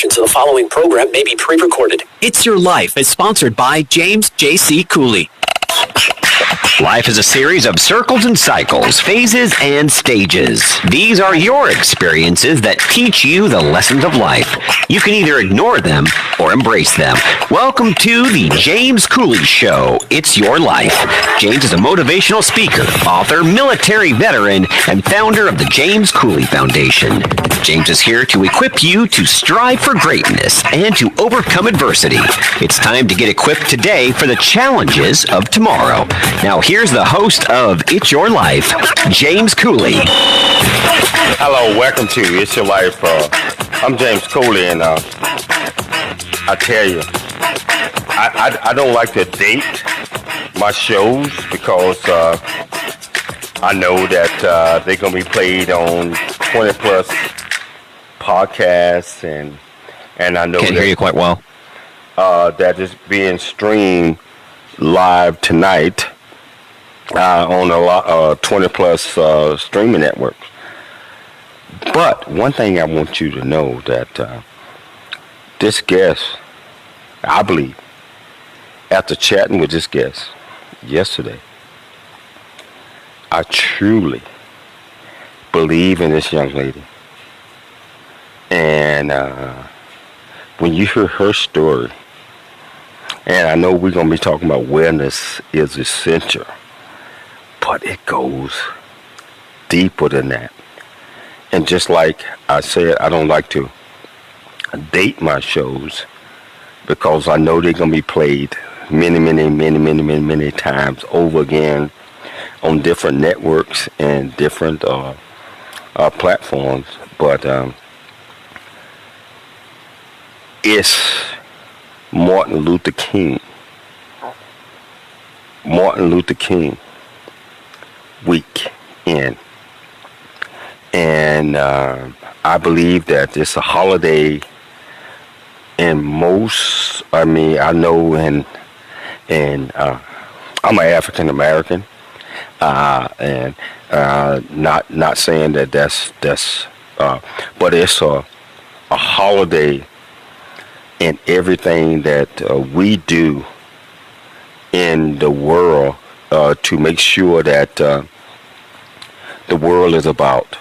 portions of the following program may be pre-recorded. It's Your Life is sponsored by James J.C. Cooley. Life is a series of circles and cycles, phases and stages. These are your experiences that teach you the lessons of life. You can either ignore them or embrace them. Welcome to the James Cooley Show. It's Your Life. James is a motivational speaker, author, military veteran, and founder of the James Cooley Foundation. James is here to equip you to strive for greatness and to overcome adversity. It's time to get equipped today for the challenges of tomorrow. Now, here's the host of It's Your Life, James Cooley. Hello, welcome to It's Your Life. I'm James Cooley, and I tell you, I don't like to date my shows because I know that they're going to be played on 20 plus podcasts, and I know Can't hear you quite well. That is being streamed live tonight on a lot 20 plus streaming networks. But one thing I want you to know that this guest, I believe, after chatting with this guest yesterday, I truly believe in this young lady. And when you hear her story, and I know we're going to be talking about wellness is essential, but it goes deeper than that. And just like I said, I don't like to date my shows because I know they're going to be played many times over again on different networks and different platforms. But it's Martin Luther King weekend. And I believe that it's a holiday in most, I know I'm an African American, and not saying that's but it's a holiday in everything that we do in the world to make sure that the world is about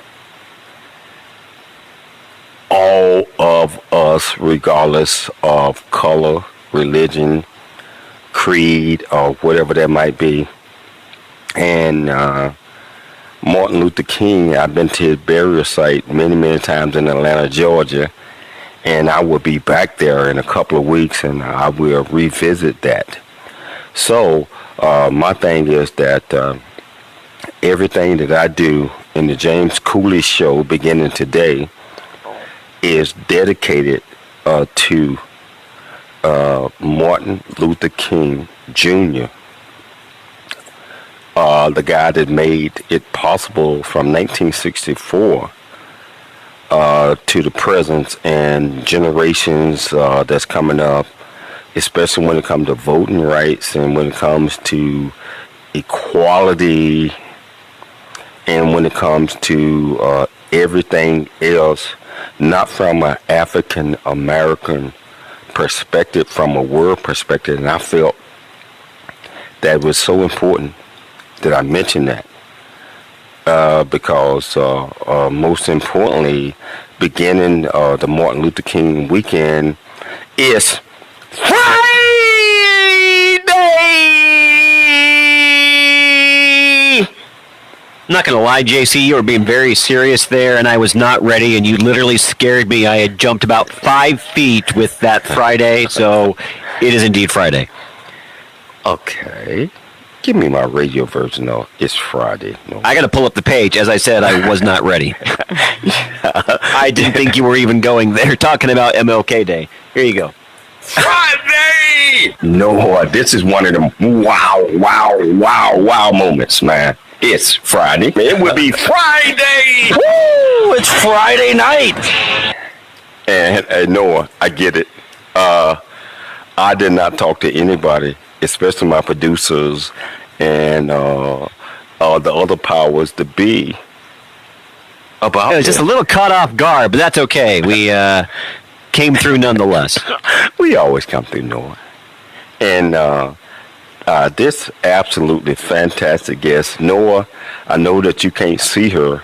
all of us, regardless of color, religion, creed, or whatever that might be. And Martin Luther King, I've been to his burial site many times in Atlanta, Georgia, and I will be back there in a couple of weeks, and I will revisit that. So my thing is that everything that I do in the James Cooley Show beginning today is dedicated to Martin Luther King Jr., the guy that made it possible from 1964 to the present and generations that's coming up, especially when it comes to voting rights and when it comes to equality and when it comes to everything else, not from an African American perspective, from a world perspective. And I felt that it was so important that I mentioned that because most importantly, beginning the Martin Luther King weekend is Friday. I'm not going to lie, JC, you were being very serious there, and I was not ready, and you literally scared me. I had jumped about 5 feet with that Friday, so it is indeed Friday. Okay. Give me my radio version of It's Friday. No. I got to pull up the page. As I said, I was not ready. I didn't think you were even going there talking about MLK Day. Here you go. Friday! No, this is one of them wow moments, man. It's Friday. It would be Friday! Woo! It's Friday night! And Noah, I get it. I did not talk to anybody, especially my producers and the other powers to be, about it was just a little caught off guard, but that's okay. came through nonetheless. We always come through, Noah. And this absolutely fantastic guest, Noah, I know that you can't see her,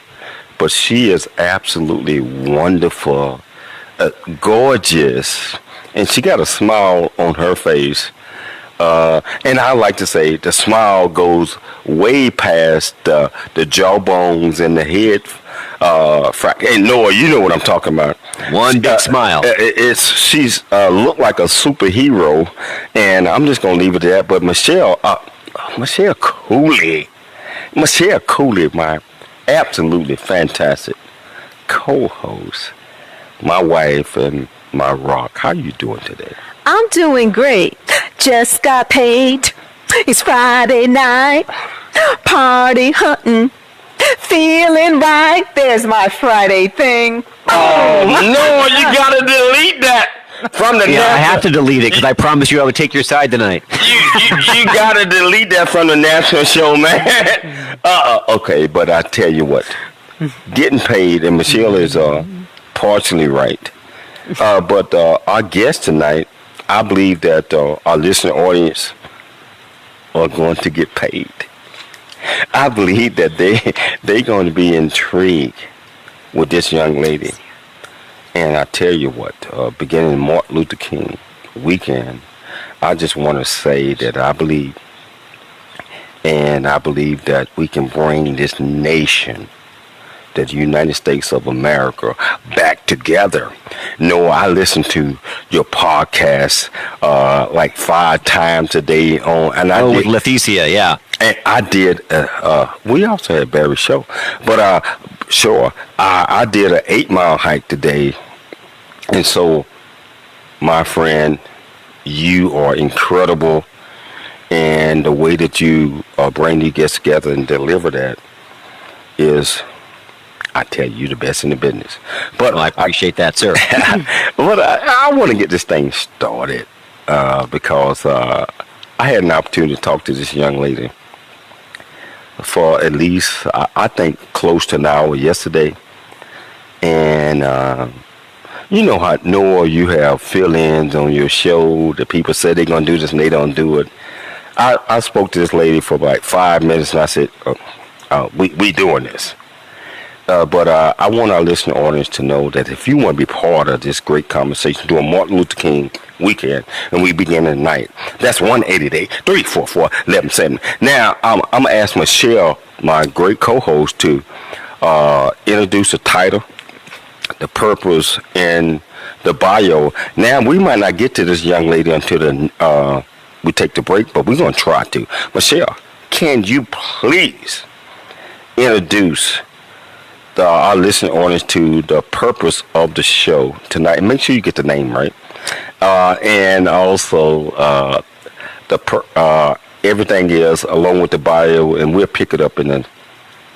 but she is absolutely wonderful, gorgeous, and she got a smile on her face. And I like to say the smile goes way past the jawbones and the head. And Noah, you know what I'm talking about. One big smile. She's looked like a superhero, and I'm just gonna leave it at that. But Michelle Cooley, my absolutely fantastic co-host, my wife and my rock. How you doing today? I'm doing great. Just got paid. It's Friday night. Party hunting. Feeling right. There's my Friday thing. Oh, no, you gotta delete that from the Yeah, I have to delete it because I promised you I would take your side tonight. You gotta delete that from the national show, man. Okay, but I tell you what, getting paid, and Michelle is partially right. But our guest tonight, I believe that our listening audience are going to get paid. I believe that they're going to be intrigued with this young lady. And I tell you what, beginning Martin Luther King weekend, I just want to say that I believe that we can bring this nation, the United States of America, back together. No, I listen to your podcast like 5 times a day on, and with Leticia, yeah. And I did. We also had Barry show, but sure, I did an 8-mile hike today, and so, my friend, you are incredible, and the way that you bring these guests together and deliver that is, I tell you, the best in the business. But I appreciate that, sir. But I want to get this thing started because I had an opportunity to talk to this young lady for at least, I think, close to an hour yesterday. And you know how, Noah, you have fill-ins on your show that people say they're going to do this and they don't do it. I spoke to this lady for like 5 minutes and I said, we doing this. But I want our listening audience to know that if you want to be part of this great conversation during Martin Luther King weekend, and we begin tonight, that's 1-888-344-1170. Now, I'm going to ask Michelle, my great co-host, to introduce the title, the purpose, and the bio. Now, we might not get to this young lady until we take the break, but we're going to try to. Michelle, can you please introduce our listening audience to the purpose of the show tonight? And make sure you get the name right. And also everything is along with the bio, and we'll pick it up in the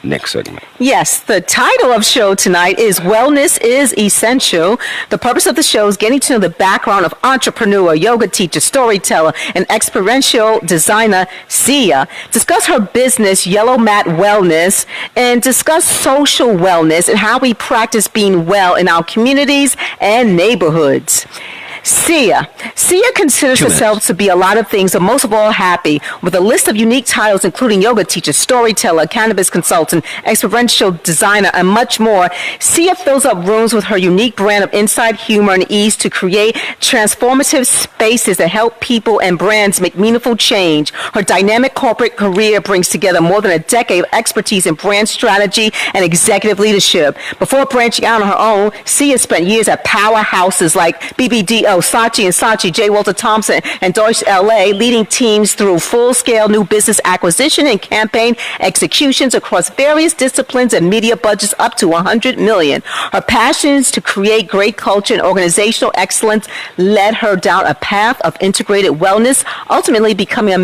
next segment. Yes, the title of show tonight is Wellness is Essential. The purpose of the show is getting to know the background of entrepreneur, yoga teacher, storyteller, and experiential designer Siha. Discuss her business, Yellow Mat Wellness, and discuss social wellness and how we practice being well in our communities and neighborhoods. Siha considers herself to be a lot of things, but most of all happy, with a list of unique titles including yoga teacher, storyteller, cannabis consultant, experiential designer, and much more. Siha fills up rooms with her unique brand of inside humor and ease to create transformative spaces that help people and brands make meaningful change. Her dynamic corporate career brings together more than a decade of expertise in brand strategy and executive leadership. Before branching out on her own, Siha spent years at powerhouses like BBDO, Saatchi & Saatchi, J. Walter Thompson, and Deutsche LA, leading teams through full-scale new business acquisition and campaign executions across various disciplines and media budgets up to $100 million. Her passions to create great culture and organizational excellence led her down a path of integrated wellness, ultimately becoming a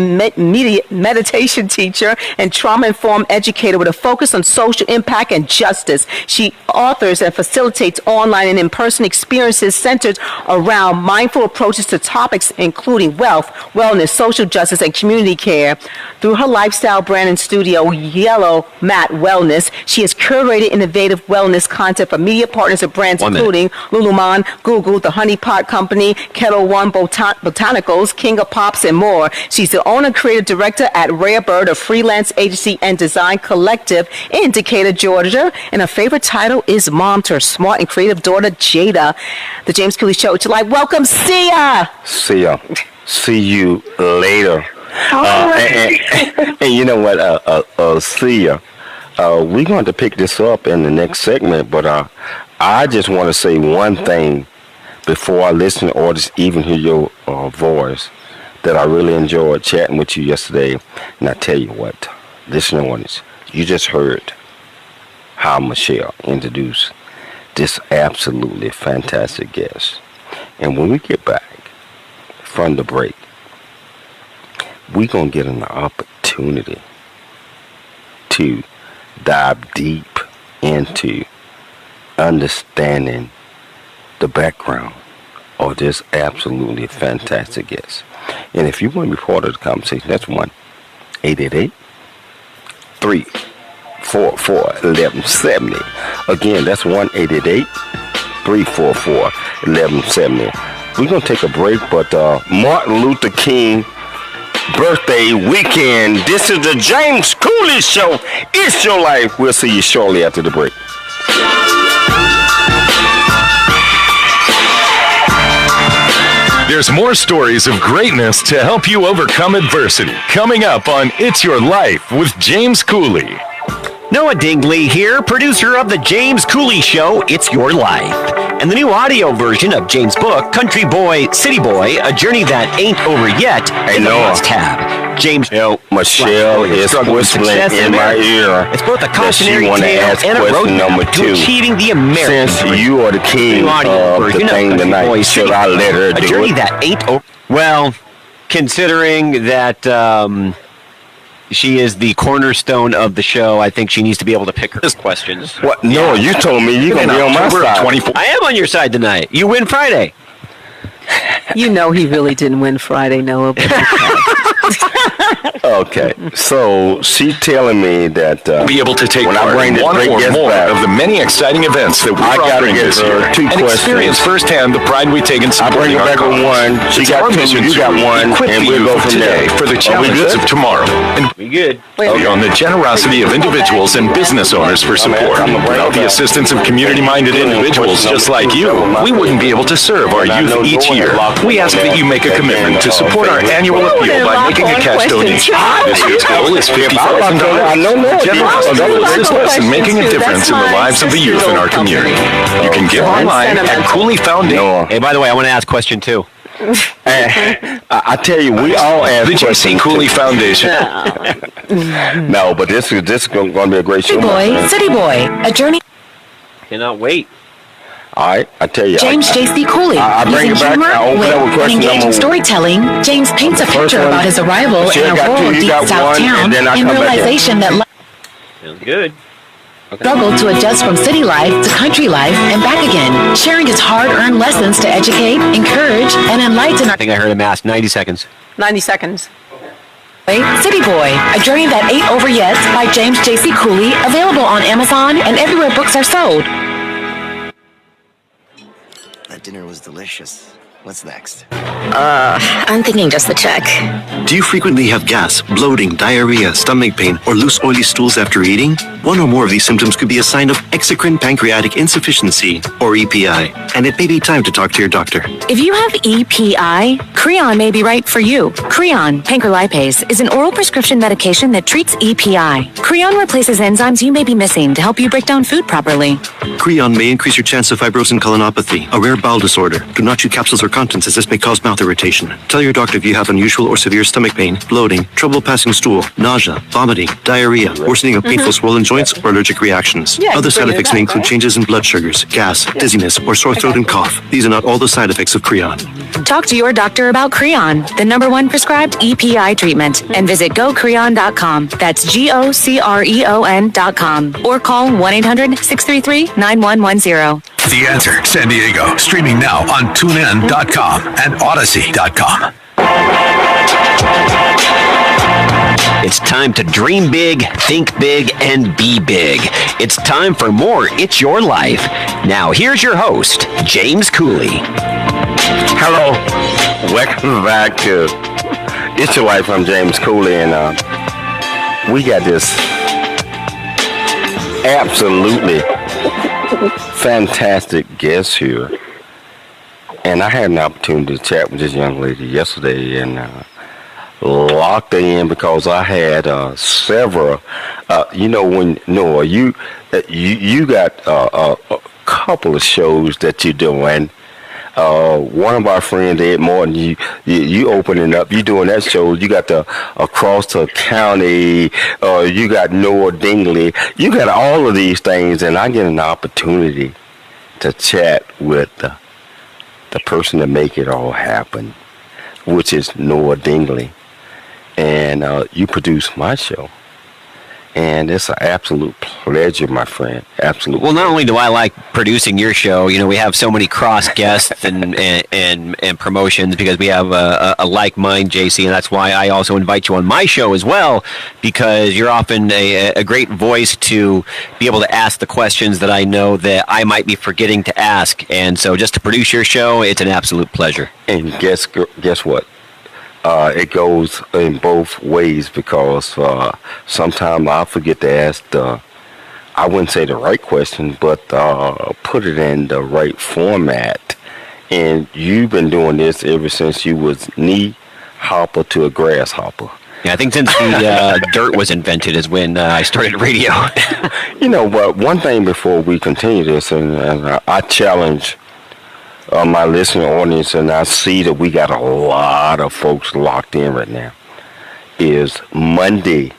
meditation teacher and trauma-informed educator with a focus on social impact and justice. She authors and facilitates online and in-person experiences centered around mindful approaches to topics including wealth, wellness, social justice, and community care. Through her lifestyle brand and studio, Yellow Mat Wellness, she has curated innovative wellness content for media partners of brands including Lululemon, Google, The Honey Pot Company, Kettle One Botanicals, King of Pops, and more. She's the owner and creative director at Rare Bird, a freelance agency and design collective in Decatur, Georgia. And her favorite title is Mom to her smart and creative daughter, Jada. The James Cooley Show at your life. Welcome, Siha. Siha. See you later. And you know what, Siha, we're going to pick this up in the next segment, but I just want to say one thing before I listen or just even hear your voice, that I really enjoyed chatting with you yesterday. And I tell you what, listening on this, you just heard how Michelle introduced this absolutely fantastic guest. And when we get back from the break, we're going to get an opportunity to dive deep into understanding the background of this absolutely fantastic guest. And if you want to be part of the conversation, that's 1-888-344-1170. Again, that's 1-888-344-1170. We're going to take a break, but Martin Luther King birthday weekend. This is the James Cooley Show. It's your life. We'll see you shortly after the break. There's more stories of greatness to help you overcome adversity. Coming up on It's Your Life with James Cooley. Noah Dingley here, producer of The James Cooley Show, It's Your Life. And the new audio version of James' book, Country Boy, City Boy, A Journey That Ain't Over Yet, is a must-have. James, Michelle is whispering in my ear. It's both a cautionary that she tale ask and a roadmap to achieving the American Since dream. you are the king of the thing tonight, should I let her do A journey it? that ain't over. Well, considering that she is the cornerstone of the show, I think she needs to be able to pick her questions. What? No, you told me you're going to be on my side. I am on your side tonight. You win Friday. You know he really didn't win Friday, Noah. But Okay, so she's telling me that Be able to take when I part bring in the one great or guest more back, of the many exciting events that we're I gotta offering get this her year, 2 and experience questions. firsthand the pride we take in I bring supporting her our back with cause. one. She It's got our 2, mission you to got 1, equip and the we'll go youth from today there. for the Are we challenges good? of tomorrow, and We good. on the generosity of individuals and business owners for support. Without the assistance of community-minded individuals just like you, we wouldn't be able to serve our youth each year. We ask that you make a commitment to support our annual appeal by making a cash donation. This year's goal is $50,000. Generosity will assist us in making a difference in the lives of the youth in our community. You can give online at Cooley Foundation. Hey, by the way, I want to ask question 2. I tell you, we all ask The J.C. questions. Cooley Foundation. No, but this is going to be a great show. City Boy, City Boy, a journey. Cannot wait. All right, I tell you. James J.C. Cooley. I bring Using it back. humor, I open wit, up with and question engaging number storytelling, James paints a first picture one, about his arrival in Michelle a got rural 2, you deep got South 1, town and then I and come back in. realization that life Sounds good. struggled to adjust from city life to country life and back again, sharing his hard-earned lessons to educate, encourage, and enlighten I think I heard him ask 90 seconds. 90 seconds. our City Boy, a journey that ain't over yet by James J.C. Cooley, available on Amazon and everywhere books are sold. That dinner was delicious. What's next? I'm thinking just the check. Do you frequently have gas, bloating, diarrhea, stomach pain, or loose oily stools after eating? One or more of these symptoms could be a sign of exocrine pancreatic insufficiency, or EPI, and it may be time to talk to your doctor. If you have EPI, Creon may be right for you. Creon, pancrelipase, is an oral prescription medication that treats EPI. Creon replaces enzymes you may be missing to help you break down food properly. Creon may increase your chance of fibrosing colonopathy, a rare bowel disorder. Do not chew capsules or contents as this may cause mouth irritation. Tell your doctor if you have unusual or severe stomach pain, bloating, trouble passing stool, nausea, vomiting, diarrhea, worsening of painful swollen joints, or allergic reactions. Yeah, Other bring side it effects back, may include right? changes in blood sugars, gas, dizziness, or sore throat and cough. These are not all the side effects of Creon. Talk to your doctor about Creon, the #1 prescribed EPI treatment, and visit gocreon.com. That's GOCREON.com. Or call 1-800-633-9110. The Answer San Diego. Streaming now on TuneIn.com and Odyssey.com. It's time to dream big, think big, and be big. It's time for more It's Your Life. Now, here's your host, James Cooley. Hello. Welcome back to It's Your Life. I'm James Cooley, and we got this absolutely fantastic guest here. And I had an opportunity to chat with this young lady yesterday, and locked her in because I had several. When Noah, you got a couple of shows that you're doing. One of our friends, Ed Morton, you opening up, you doing that show. You got the Across the County, you got Noah Dingley, you got all of these things, and I get an opportunity to chat with the person that make it all happen, which is Noah Dingley. And you produce my show. And it's an absolute pleasure, my friend. Absolutely. Well, not only do I like producing your show, we have so many cross guests and promotions because we have a like mind, JC, and that's why I also invite you on my show as well, because you're often a great voice to be able to ask the questions that I know that I might be forgetting to ask. And so just to produce your show, it's an absolute pleasure. And guess what? It goes in both ways because sometimes I forget to ask I wouldn't say the right question, but put it in the right format. And you've been doing this ever since you was knee hopper to a grasshopper. Yeah, I think since the dirt was invented is when I started radio. But one thing before we continue this, and I challenge my listening audience, and I see that we got a lot of folks locked in right now, is Monday,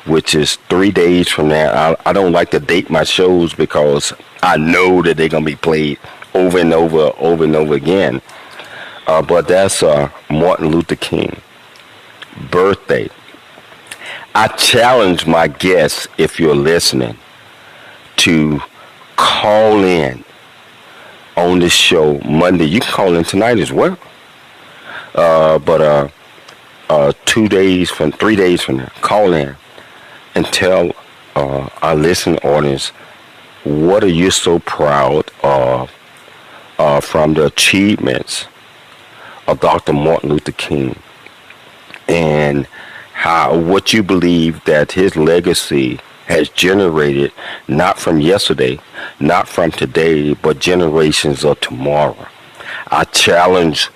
which is 3 days from now. I don't like to date my shows because I know that they're going to be played over and over again. But that's Martin Luther King birthday. I challenge my guests, if you're listening, to call in on this show Monday. You can call in tonight as well. But 3 days from now, call in and tell our listening audience, what are you so proud of from the achievements of Dr. Martin Luther King, and what you believe that his legacy has generated, not from yesterday, not from today, but generations of tomorrow. I challenge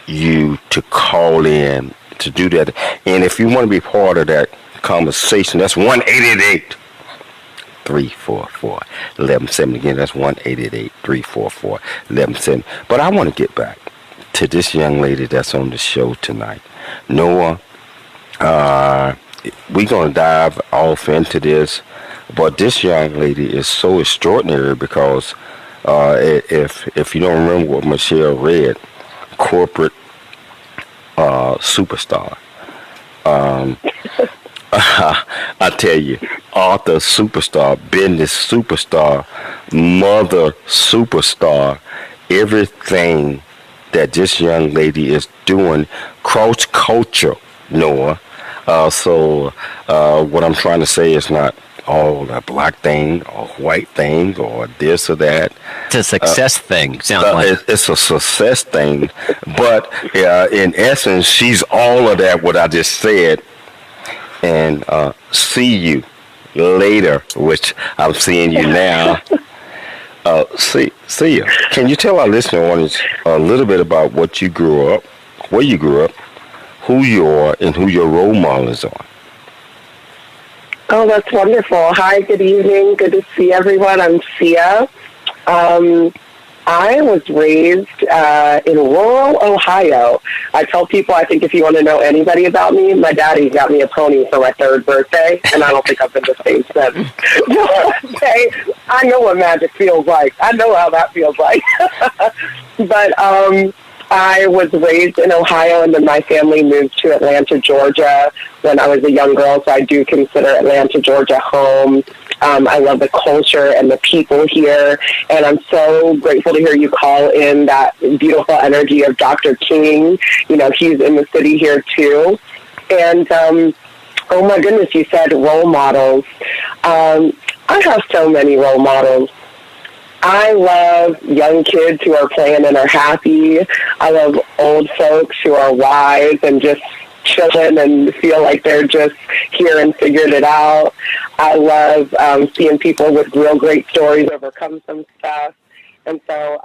you to call in to do that. And if you want to be part of that conversation, that's 1-888-344-1170. Again, that's 1-888-344-1170. But I want to get back to this young lady that's on the show tonight. Noah, we're going to dive off into this, but this young lady is so extraordinary because if you don't remember what Michelle read, corporate superstar. I tell you, author superstar, business superstar, mother superstar, everything that this young lady is doing cross culture, Noah. So what I'm trying to say is not all a black thing or white thing or this or that. It's a success thing, sounds like. It's a success thing. But in essence, she's all of that, what I just said. And see you later, which I'm seeing you now. See you. Can you tell our listening audience a little bit about what you grew up, where you grew up, who you are, and who your role models are? Oh, that's wonderful. Hi, good evening. Good to see everyone. I'm Siha. I was raised in rural Ohio. I tell people, I think if you want to know anybody about me, my daddy got me a pony for my 3rd birthday, and I don't think I've been the same since. I know what magic feels like. I know how that feels like. But I was raised in Ohio, and then my family moved to Atlanta, Georgia when I was a young girl, so I do consider Atlanta, Georgia home. I love the culture and the people here, and I'm so grateful to hear you call in that beautiful energy of Dr. King. You know, he's in the city here too. And oh my goodness, you said role models. I have so many role models. I love young kids who are playing and are happy. I love old folks who are wise and just chilling and feel like they're just here and figured it out. I love seeing people with real great stories overcome some stuff. And so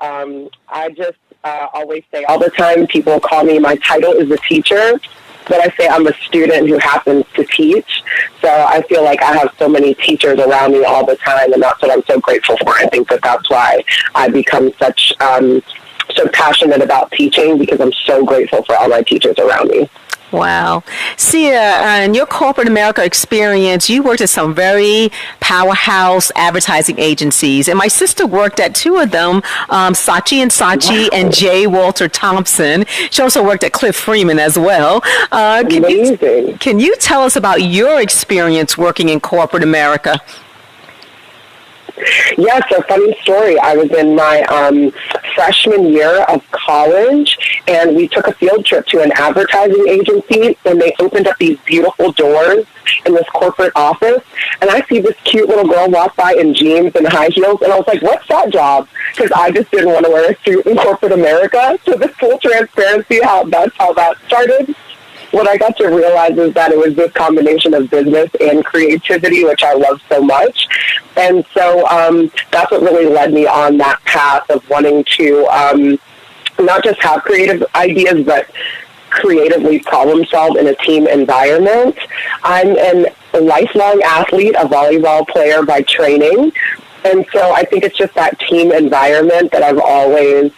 I just always say all the time, people call me, my title is a teacher, but I say I'm a student who happens to teach. So I feel like I have so many teachers around me all the time, and that's what I'm so grateful for. I think that that's why I become such so passionate about teaching, because I'm so grateful for all my teachers around me. Wow. Siha, in your corporate America experience, you worked at some very powerhouse advertising agencies, and my sister worked at two of them, Saatchi & Saatchi and J. Walter Thompson. She also worked at Cliff Freeman as well. Amazing. Can you tell us about your experience working in corporate America? Yes, a funny story. I was in my freshman year of college, and we took a field trip to an advertising agency, and they opened up these beautiful doors in this corporate office, and I see this cute little girl walk by in jeans and high heels, and I was like, what's that job? Because I just didn't want to wear a suit in corporate America. So the full transparency, that's how that started. What I got to realize is that it was this combination of business and creativity, which I love so much. And so that's what really led me on that path of wanting to not just have creative ideas, but creatively problem solve in a team environment. I'm a lifelong athlete, a volleyball player by training. And so I think it's just that team environment that I've always,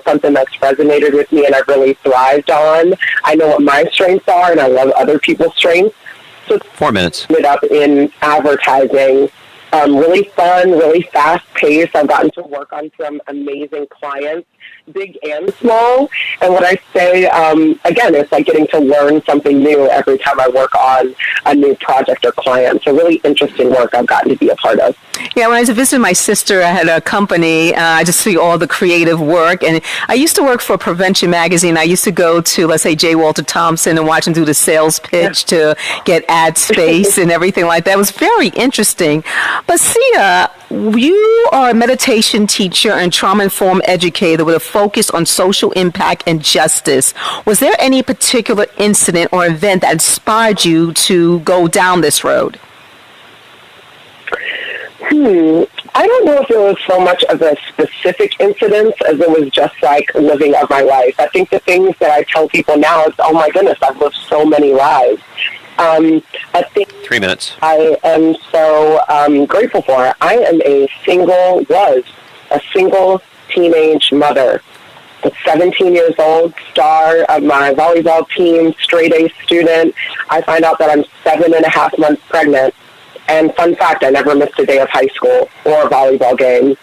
something that's resonated with me and I've really thrived on. I know what my strengths are, and I love other people's strengths. So 4 minutes. Ended up in advertising. Really fun, really fast-paced. I've gotten to work on some amazing clients, big and small. And what I say, again, it's like getting to learn something new every time I work on a new project or client. So really interesting work I've gotten to be a part of. Yeah, when I was visiting my sister, I had a company. I just see all the creative work. And I used to work for Prevention Magazine. I used to go to, let's say, J. Walter Thompson and watch him do the sales pitch to get ad space and everything like that. It was very interesting. But Siha, you are a meditation teacher and trauma-informed educator with a focus on social impact and justice. Was there any particular incident or event that inspired you to go down this road? I don't know if it was so much of a specific incident as it was just like living of my life. I think the things that I tell people now is, oh my goodness, I've lived so many lives. I think 3 minutes. I am so grateful for it. I am a single teenage mother. At 17 years old, star of my volleyball team, straight A student. I find out that I'm 7.5 months pregnant. And fun fact, I never missed a day of high school or a volleyball game.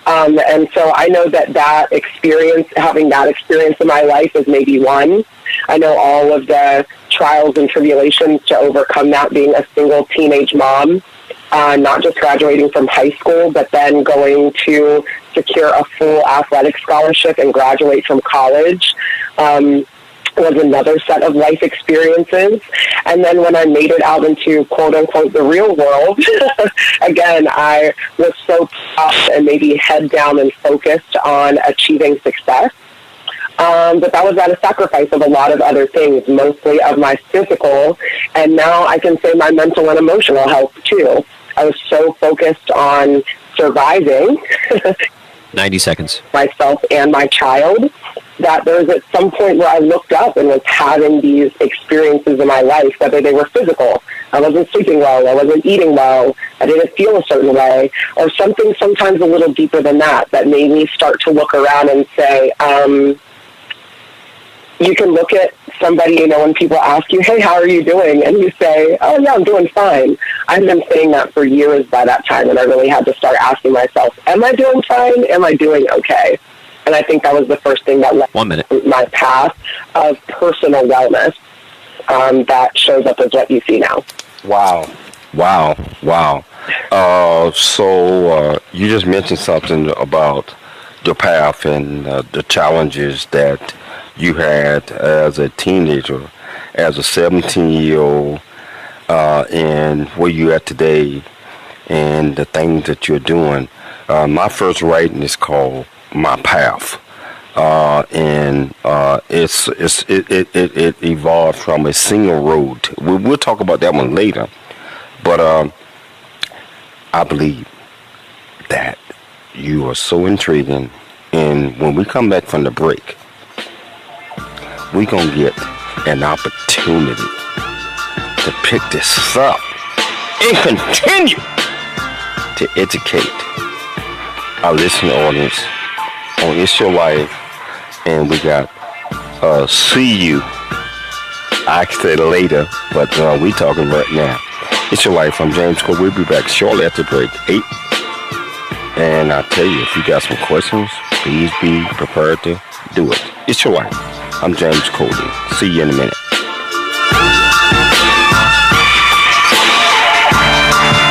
And so I know that experience, having that experience in my life is maybe one. I know all of the trials and tribulations to overcome that, being a single teenage mom, not just graduating from high school, but then going to secure a full athletic scholarship and graduate from college. Was another set of life experiences. And then when I made it out into quote-unquote the real world, again, I was so proud and maybe head down and focused on achieving success. But that was at a sacrifice of a lot of other things, mostly of my physical, and now I can say my mental and emotional health too. I was so focused on surviving 90 seconds. myself and my child, that there was at some point where I looked up and was having these experiences in my life, whether they were physical. I wasn't sleeping well, I wasn't eating well, I didn't feel a certain way, or something sometimes a little deeper than that made me start to look around and say, you can look at somebody, when people ask you, hey, how are you doing? And you say, oh, yeah, I'm doing fine. I've been saying that for years by that time, and I really had to start asking myself, am I doing fine? Am I doing okay? And I think that was the first thing that led 1 minute. my path of personal wellness that shows up as what you see now. Wow. So you just mentioned something about your path and the challenges that you had as a teenager, as a 17-year-old, and where you at today, and the things that you're doing. My first writing is called My Path, and it evolved from a single road. We'll talk about that one later, but I believe that you are so intriguing, and when we come back from the break, we're going to get an opportunity to pick this up and continue to educate our listening audience on It's Your Life, and we got See You. I said later, but we talking right now. It's Your Life. I'm James Cole. We'll be back shortly after break 8. And I tell you, if you got some questions, please be prepared to do it. It's Your Life. I'm James Cole. See you in a minute.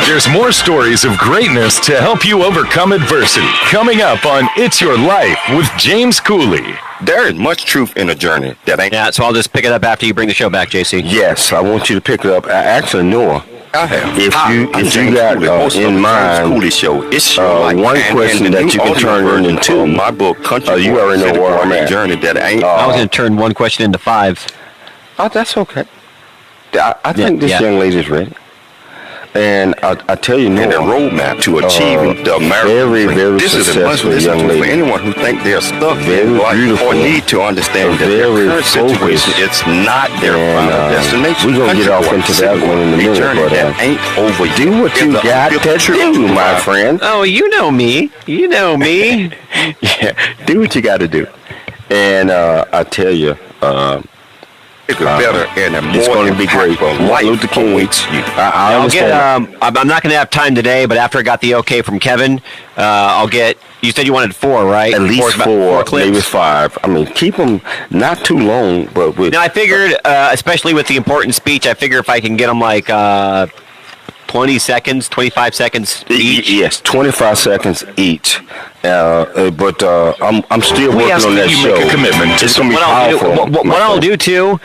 There's more stories of greatness to help you overcome adversity. Coming up on It's Your Life with James Cooley. There is much truth in a journey that ain't... Yeah, so I'll just pick it up after you bring the show back, JC. Yes, I want you to pick it up. Actually, Noah, I have. if you got in mind Cooley Show, It's Your Life, one question that you can turn into my book, Country you already know where I'm at. Journey that ain't... I was going to turn one question into 5. Oh, that's okay. I think this young lady's ready. And I tell you, and a roadmap to achieving the American dream. This is a must listen to for anyone who think they're stuck in life or need to understand that their current situation, it's not their final destination. We're going to get off into that one in a minute, but ain't over. Do what you got to do, my friend. Oh, you know me. You know me. Yeah, do what you got to do. And I tell you, it's better and it's going to be great. Martin Luther King waits you. I'll get. I'm not going to have time today, but after I got the okay from Kevin, I'll get. You said you wanted 4, right? At least 4 maybe 5. I mean, keep them not too long, but with. Now I figured, especially with the important speech, I figure if I can get them like 20 seconds, 25 seconds each. Yes, 25 seconds each. But I'm still we working ask on that you show. Make a commitment to it's going to be powerful. What I'll do too,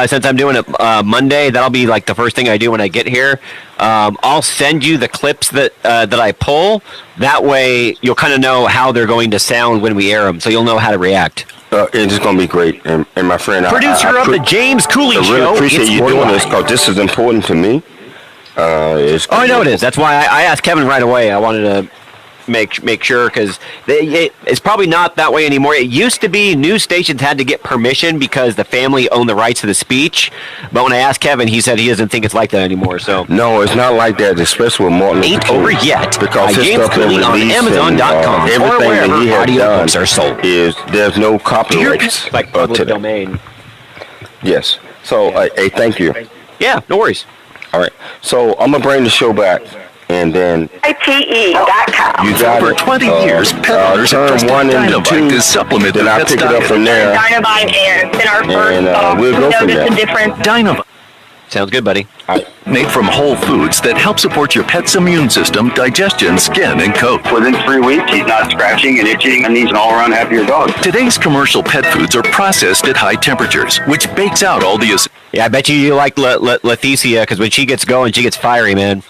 since I'm doing it Monday, that'll be like the first thing I do when I get here. I'll send you the clips that I pull. That way, you'll kind of know how they're going to sound when we air them, so you'll know how to reaect. It's going to be great. And my friend, producer of the James Cooley Show. I really appreciate you doing this because this is important to me. I know it is. That's why I asked Kevin right away. I wanted to make sure because it's probably not that way anymore. It used to be news stations had to get permission because the family owned the rights to the speech. But when I asked Kevin, he said he doesn't think it's like that anymore. So no, it's not like that, especially with Martin Luther King. Ain't over yet. Because his James stuff Cooley on Amazon.com everything that he has done are sold. Is there's no copyrights like public domain. Yes. So hey, thank you. Yeah, no worries. All right. So I'm gonna bring the show back. And then ITE.com. You got For 20 years, pet owners have trusted Dynamite to supplement their pet's diet. Then I pick it up from there. Dynamite and then our And we'll go from there. The difference. Dynamite. Sounds good, buddy. Made from whole foods that help support your pet's immune system, digestion, skin, and coat. Within 3 weeks, he's not scratching and itching, and he's an all-around happier dog. Today's commercial pet foods are processed at high temperatures, which bakes out all the... Yeah, I bet you like Leticia, because when she gets going, she gets fiery, man.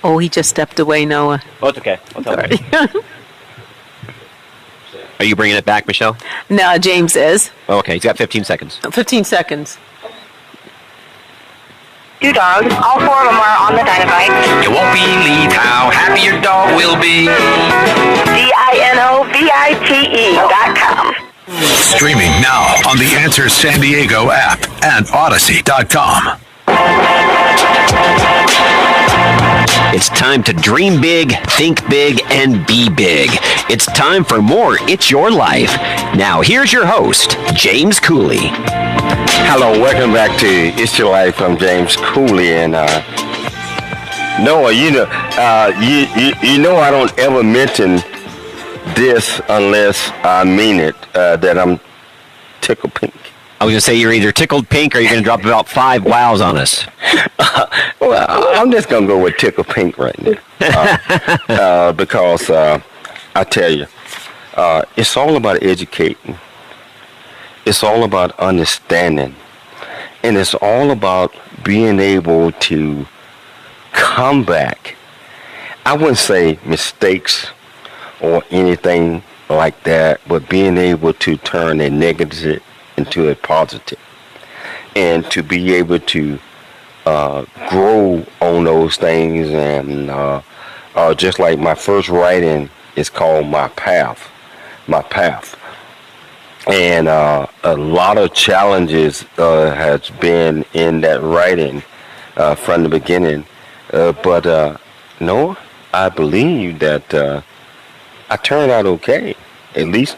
Oh, he just stepped away, Noah. Oh, it's okay. I'll tell him. Are you bringing it back, Michelle? No, James is. Oh, okay, he's got 15 seconds. 15 seconds. 2 dogs. All 4 of them are on the Dynamite. You won't believe how happy your dog will be. DINOVITE.com. Streaming now on the Answer San Diego app and Odyssey.com. It's time to dream big, think big, and be big. It's time for more It's Your Life. Now, here's your host, James Cooley. Hello, welcome back to It's Your Life. I'm James Cooley, and Noah, you know I don't ever mention this unless I mean it. That I'm tickle pink. I was going to say you're either tickled pink or you're going to drop about 5 wows on us. Well, I'm just going to go with tickle pink right now. Because I tell you, it's all about educating. It's all about understanding. And it's all about being able to come back. I wouldn't say mistakes or anything like that, but being able to turn a negative into a positive, and to be able to grow on those things. And just like my first writing is called My Path. And a lot of challenges has been in that writing from the beginning. But no, I believe that I turned out okay, at least.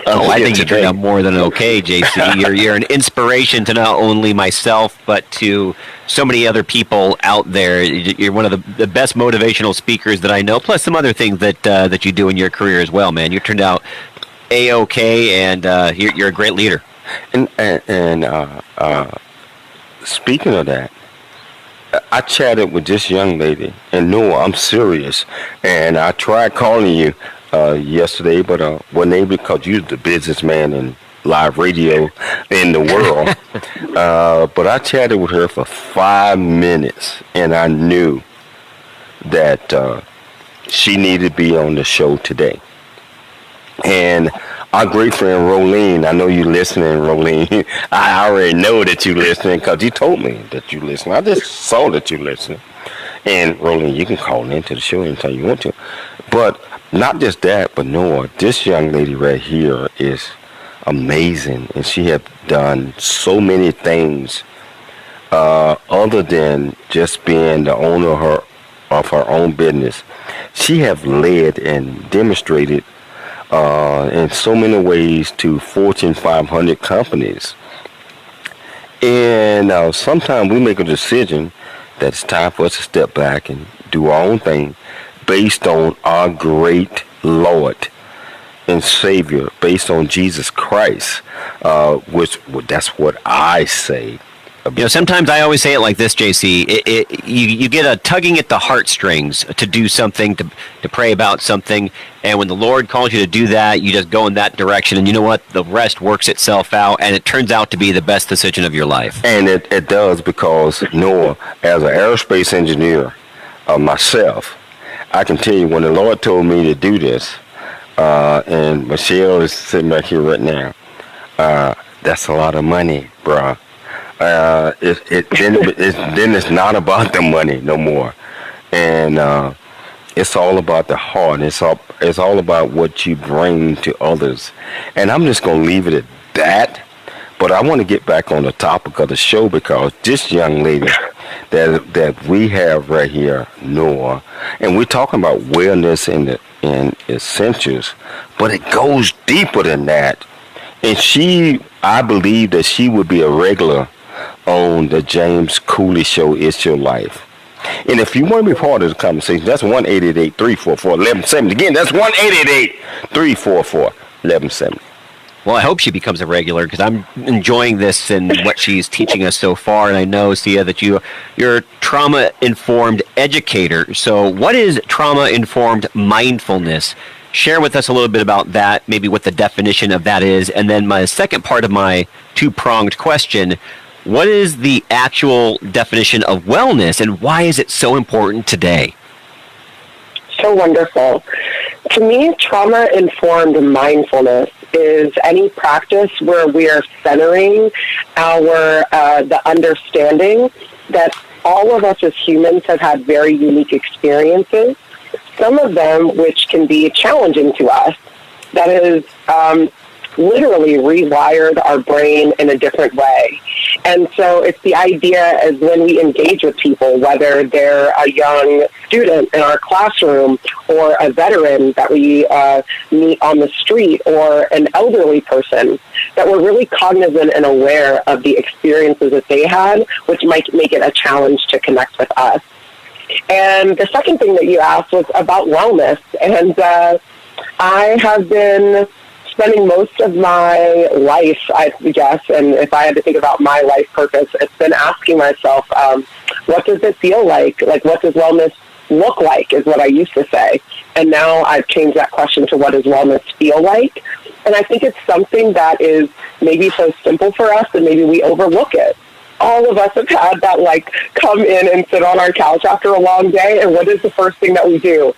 I think you turned out more than okay, JC. You're an inspiration to not only myself, but to so many other people out there. You're one of the best motivational speakers that I know, plus some other things that you do in your career as well, man. You turned out A-okay, and you're a great leader. And speaking of that, I chatted with this young lady, and no, I'm serious. And I tried calling you yesterday, but wasn't able, because you're the businessman in live radio in the world. But I chatted with her for 5 minutes, and I knew that she needed to be on the show today. And our great friend Rolene, I know you're listening, Rolene. I already know that you're listening because you told me that you listen. I just saw that you're listening. And Rolene, you can call into the show anytime you want to. But not just that, but Noah, this young lady right here is amazing. And she has done so many things other than just being the owner of her own business. She has led and demonstrated in so many ways to Fortune 500 companies. And sometimes we make a decision that it's time for us to step back and do our own thing based on our great Lord and Savior, based on Jesus Christ, which that's what I say. You know, sometimes I always say it like this, JC. You get a tugging at the heartstrings to do something, to pray about something, and when the Lord calls you to do that, you just go in that direction, and you know what? The rest works itself out, and it turns out to be the best decision of your life. And it does, because Noah, as an aerospace engineer myself, I can tell you when the Lord told me to do this, and Michelle is sitting back here right now, that's a lot of money, bruh. Then it's not about the money no more, and it's all about the heart. It's all about what you bring to others, and I'm just gonna leave it at that. But I want to get back on the topic of the show, because this young lady that we have right here, Noah, and we're talking about wellness and essentials, but it goes deeper than that. And I believe that she would be a regular on the James Cooley Show, It's Your Life. And if you want to be part of the conversation, that's 1-888-344-1170. Again, that's 1-888-344-1170. Well, I hope she becomes a regular, because I'm enjoying this and what she's teaching us so far. And I know, Siha, that you're a trauma-informed educator. So what is trauma-informed mindfulness? Share with us a little bit about that, maybe what the definition of that is. And then my second part of my two-pronged question, what is the actual definition of wellness, and why is it so important today? So wonderful. To me, trauma-informed mindfulness is any practice where we are centering the understanding that all of us as humans have had very unique experiences, some of them which can be challenging to us. That is literally rewired our brain in a different way. And so it's the idea as when we engage with people, whether they're a young student in our classroom or a veteran that we meet on the street or an elderly person, that we're really cognizant and aware of the experiences that they had, which might make it a challenge to connect with us. And the second thing that you asked was about wellness. And I have been spending most of my life, I guess, and if I had to think about my life purpose, it's been asking myself, what does it feel like? Like, what does wellness look like is what I used to say. And now I've changed that question to what does wellness feel like? And I think it's something that is maybe so simple for us that maybe we overlook it. All of us have had that, like, come in and sit on our couch after a long day, and what is the first thing that we do?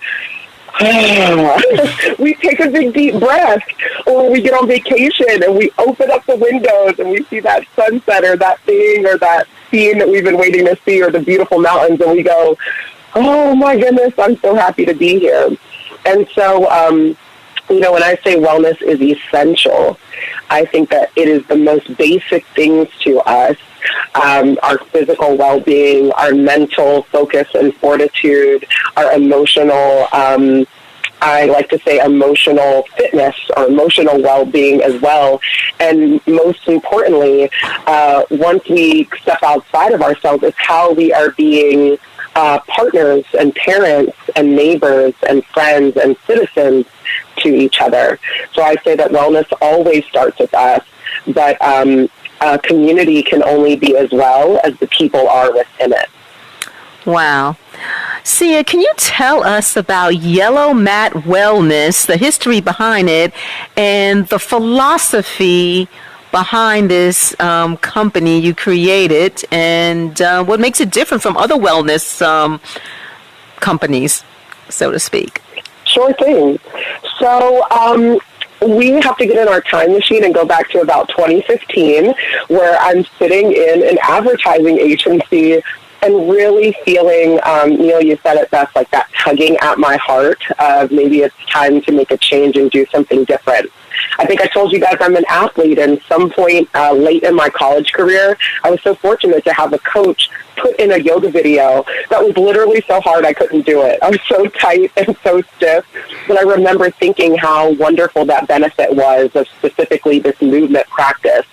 We take a big deep breath, or we get on vacation and we open up the windows and we see that sunset or that thing or that scene that we've been waiting to see or the beautiful mountains, and we go, oh my goodness, I'm so happy to be here. And so, when I say wellness is essential, I think that it is the most basic things to us. Our physical well-being, our mental focus and fortitude, our emotional, I like to say emotional fitness or emotional well-being as well. And most importantly, once we step outside of ourselves, it's how we are being partners and parents and neighbors and friends and citizens to each other. So I say that wellness always starts with us, but community can only be as well as the people are within it. Wow. Siha, can you tell us about Yellow Mat Wellness, the history behind it, and the philosophy behind this company you created, and what makes it different from other wellness companies, so to speak? Sure thing. So we have to get in our time machine and go back to about 2015, where I'm sitting in an advertising agency and really feeling, Neil, you said it best, like that tugging at my heart of maybe it's time to make a change and do something different. I think I told you guys I'm an athlete, and some point late in my college career, I was so fortunate to have a coach put in a yoga video that was literally so hard I couldn't do it. I was so tight and so stiff, but I remember thinking how wonderful that benefit was of specifically this movement practice.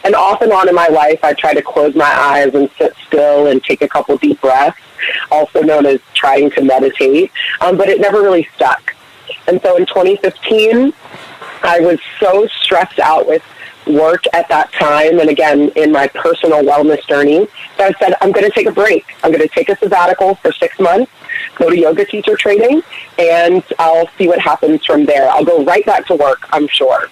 And off and on in my life, I try to close my eyes and sit still and take a couple deep breaths, also known as trying to meditate, but it never really stuck. And so in 2015, I was so stressed out with work at that time, and again, in my personal wellness journey, that I said, I'm going to take a break. I'm going to take a sabbatical for 6 months, go to yoga teacher training, and I'll see what happens from there. I'll go right back to work, I'm sure.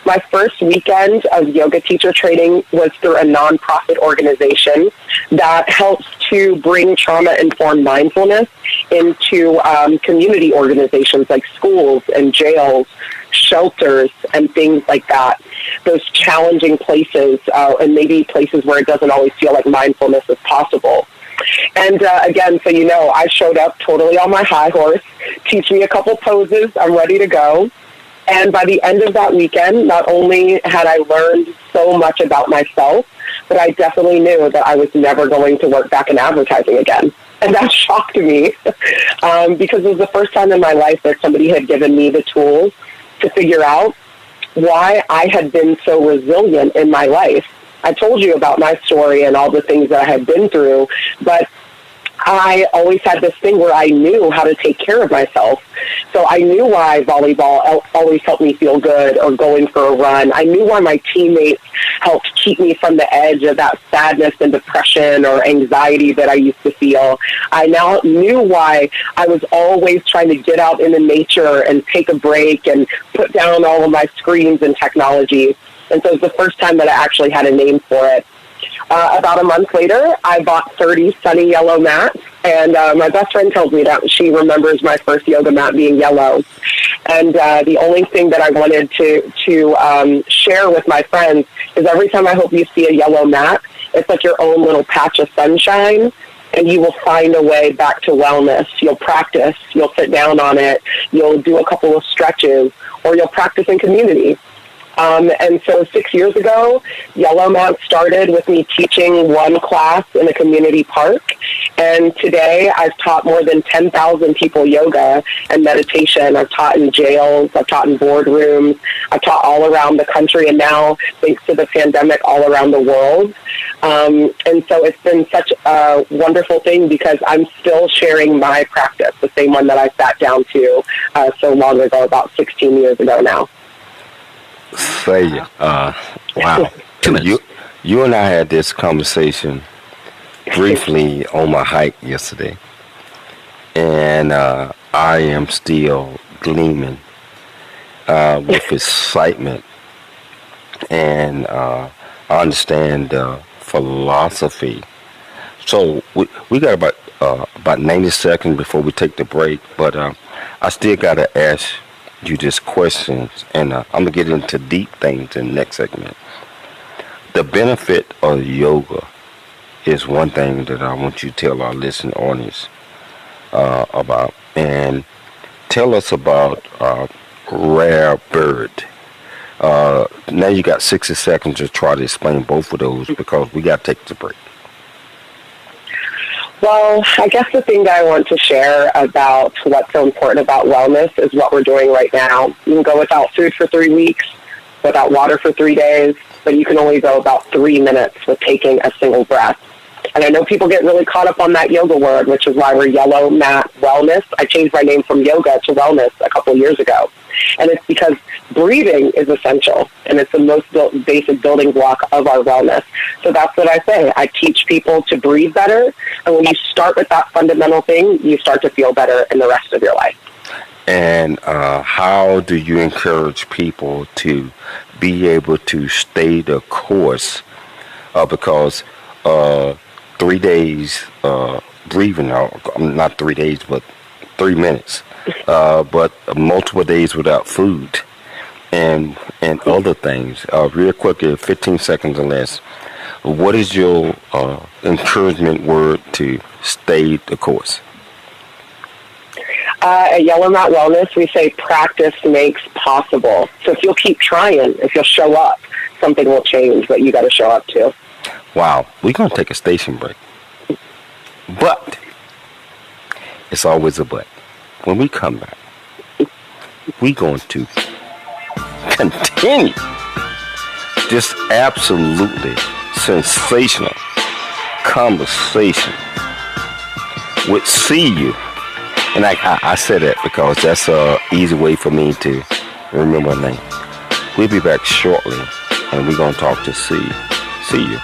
My first weekend of yoga teacher training was through a nonprofit organization that helps to bring trauma-informed mindfulness into community organizations like schools and jails, shelters, and things like that. Those challenging places, and maybe places where it doesn't always feel like mindfulness is possible. And again, so you know, I showed up totally on my high horse. Teach me a couple poses, I'm ready to go. And by the end of that weekend, not only had I learned so much about myself, but I definitely knew that I was never going to work back in advertising again. And that shocked me because it was the first time in my life that somebody had given me the tools to figure out why I had been so resilient in my life. I told you about my story and all the things that I had been through, but I always had this thing where I knew how to take care of myself. So I knew why volleyball always helped me feel good, or going for a run. I knew why my teammates helped keep me from the edge of that sadness and depression or anxiety that I used to feel. I now knew why I was always trying to get out into nature and take a break and put down all of my screens and technology. And so it was the first time that I actually had a name for it. About a month later, I bought 30 sunny yellow mats, and my best friend tells me that she remembers my first yoga mat being yellow. And the only thing that I wanted to share with my friends is every time I hope you see a yellow mat, it's like your own little patch of sunshine, and you will find a way back to wellness. You'll practice, you'll sit down on it, you'll do a couple of stretches, or you'll practice in community. And so 6 years ago, Yellow Mat started with me teaching one class in a community park. And today I've taught more than 10,000 people yoga and meditation. I've taught in jails, I've taught in boardrooms, I've taught all around the country, and now, thanks to the pandemic, all around the world. And so it's been such a wonderful thing because I'm still sharing my practice, the same one that I sat down to so long ago, about 16 years ago now. Say, wow. 2 minutes. You and I had this conversation briefly on my hike yesterday, and I am still gleaming with excitement, and I understand philosophy. So we got about 90 seconds before we take the break, but I still got to ask you this questions, and I'm gonna get into deep things in the next segment. The benefit of yoga is one thing that I want you to tell our listening audience about, and tell us about Rare Bird. Now you got 60 seconds to try to explain both of those because we got to take the break. Well, I guess the thing that I want to share about what's so important about wellness is what we're doing right now. You can go without food for 3 weeks, without water for 3 days, but you can only go about 3 minutes with taking a single breath. And I know people get really caught up on that yoga word, which is why we're Yellow Mat Wellness. I changed my name from yoga to wellness a couple of years ago. And it's because breathing is essential, and it's the most basic building block of our wellness. So that's what I say. I teach people to breathe better, and when you start with that fundamental thing, you start to feel better in the rest of your life. And how do you encourage people to be able to stay the course? Because 3 days breathing, not 3 days, but 3 minutes, but multiple days without food and other things. Real quick, 15 seconds or less. What is your encouragement word to stay the course? At Yellow Mat Wellness, we say practice makes possible. So if you'll keep trying, if you'll show up, something will change, but you got to show up too. Wow, we're going to take a station break. But it's always a but. When we come back, we're going to continue this absolutely sensational conversation with Siha. And I said that because that's an easy way for me to remember her name. We'll be back shortly, and we're going to talk to Siha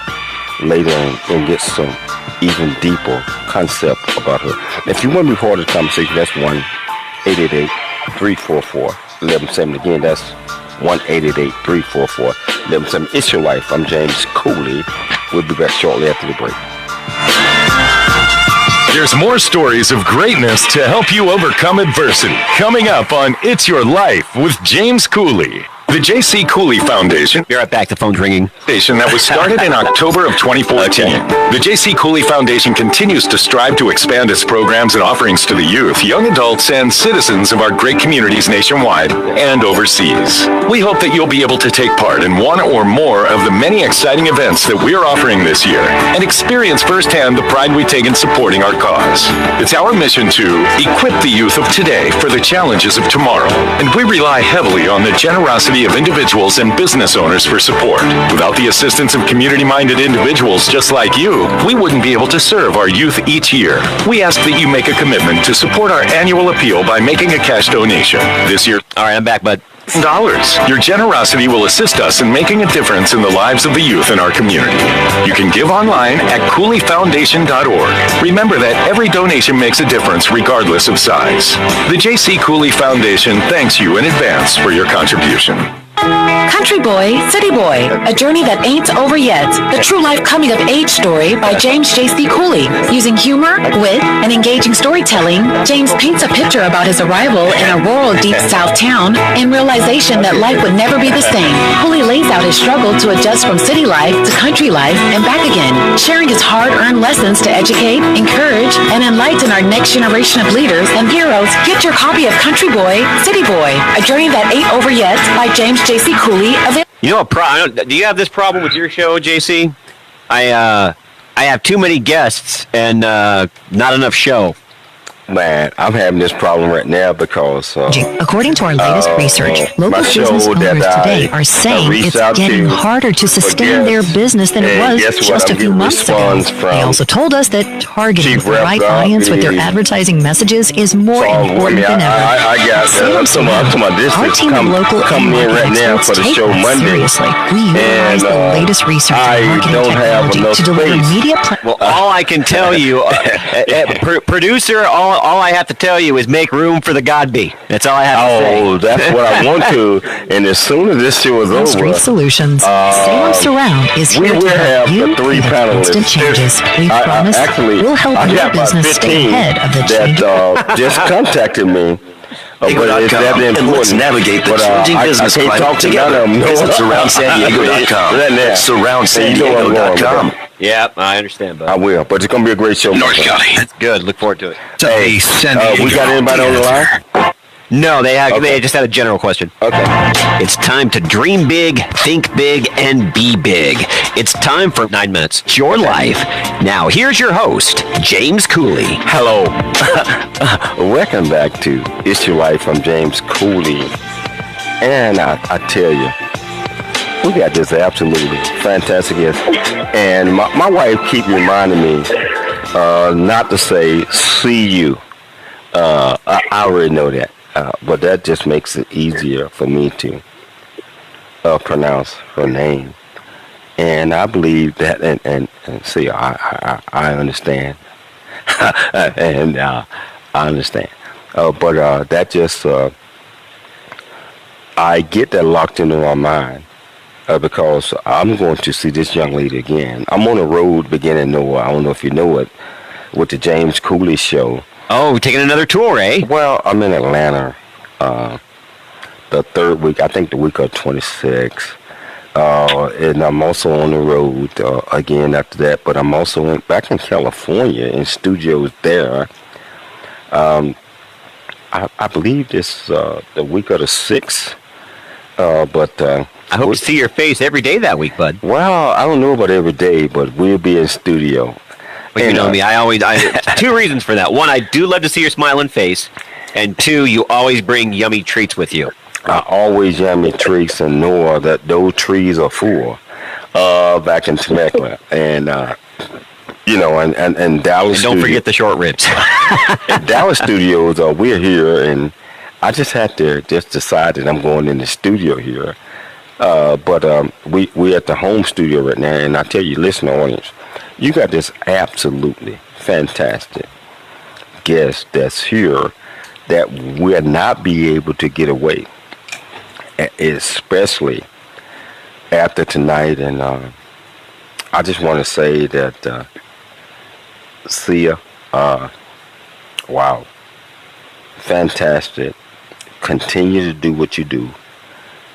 later and get some even deeper concept about her. If you want to be part of the conversation, that's 1-888-344-1170. Again, that's 1-888-344-1170. It's your life. I'm James Cooley. We'll be back shortly after the break. There's more stories of greatness to help you overcome adversity. Coming up on It's Your Life with James Cooley. The J.C. Cooley Foundation. Be right back. The phone's ringing. That was started in October of 2014. The J.C. Cooley Foundation continues to strive to expand its programs and offerings to the youth, young adults, and citizens of our great communities nationwide and overseas. We hope that you'll be able to take part in one or more of the many exciting events that we are offering this year and experience firsthand the pride we take in supporting our cause. It's our mission to equip the youth of today for the challenges of tomorrow, and we rely heavily on the generosity of individuals and business owners for support. Without the assistance of community-minded individuals just like you, we wouldn't be able to serve our youth each year. We ask that you make a commitment to support our annual appeal by making a cash donation. This year, All right, I'm back, bud. $. Your generosity will assist us in making a difference in the lives of the youth in our community. You can give online at CooleyFoundation.org. Remember that every donation makes a difference regardless of size. The J.C. Cooley Foundation thanks you in advance for your contribution. Country Boy, City Boy, a journey that ain't over yet. The true life coming of age story by James J.C. Cooley. Using humor, wit, and engaging storytelling, James paints a picture about his arrival in a rural deep south town and realization that life would never be the same. Cooley lays out his struggle to adjust from city life to country life and back again, sharing his hard-earned lessons to educate, encourage, and enlighten our next generation of leaders and heroes. Get your copy of Country Boy, City Boy, a journey that ain't over yet by James J.C. Cooley. You know, do you have this problem with your show, JC? I have too many guests and not enough show. Man, I'm having this problem right now because according to our latest research, local business owners today are saying it's getting harder to sustain their business than it was just a few months ago. They also told us that targeting the right audience with their advertising messages is more important than ever. I got our team of local marketing experts take that seriously. We utilize the latest research in marketing technology to deliver media plans. Well, all I can tell you, producer, all I have to tell you is make room for the God Bee. That's all I have to say. Oh, that's what I want to. And as soon as this show is over, Street Solutions, Salem Surround is here to help you three panelists. Instant changes. We promise we'll help your business stay ahead of the change. That just contacted me. But it's that important. And let's navigate the changing business climate together. Visit SurroundSanDiego.com. SurroundSanDiego.com. Yeah, I understand, bud. I will, but it's going to be a great show. North County. That's good. Look forward to it. Hey, we got anybody on the line? No, they just had a general question. Okay. It's time to dream big, think big, and be big. It's time for 9 minutes. It's your life. Now, here's your host, James Cooley. Hello. Welcome back to It's Your Life. I'm James Cooley. And I tell you, we got this absolutely fantastic guest. And my wife keeps reminding me not to say, see you. I already know that. But that just makes it easier for me to pronounce her name. And I believe that, and see, I understand. And I understand. But that just, I get that locked into my mind because I'm going to see this young lady again. I'm on the road beginning nowhere. I don't know if you know it, with the James Cooley Show. Oh, taking another tour, eh? Well, I'm in Atlanta the third week, I think the week of 26. And I'm also on the road again after that, but I'm also back in California in studios there. I believe this the week of the 6th. But I hope to see your face every day that week, bud. Well, I don't know about every day, but we'll be in studio. But you know me, I two reasons for that. One, I do love to see your smiling face. And two, you always bring yummy treats with you. I always yummy treats and know that those trees are full back in Temecula. And, and Dallas. And don't forget the short ribs. Dallas Studios, we're here, and I just had to decide that I'm going in the studio here. But we're at the home studio right now, and I tell you, listen, audience, you got this absolutely fantastic guest that's here that will not be able to get away, especially after tonight. And I just want to say that Siha, wow, fantastic. Continue to do what you do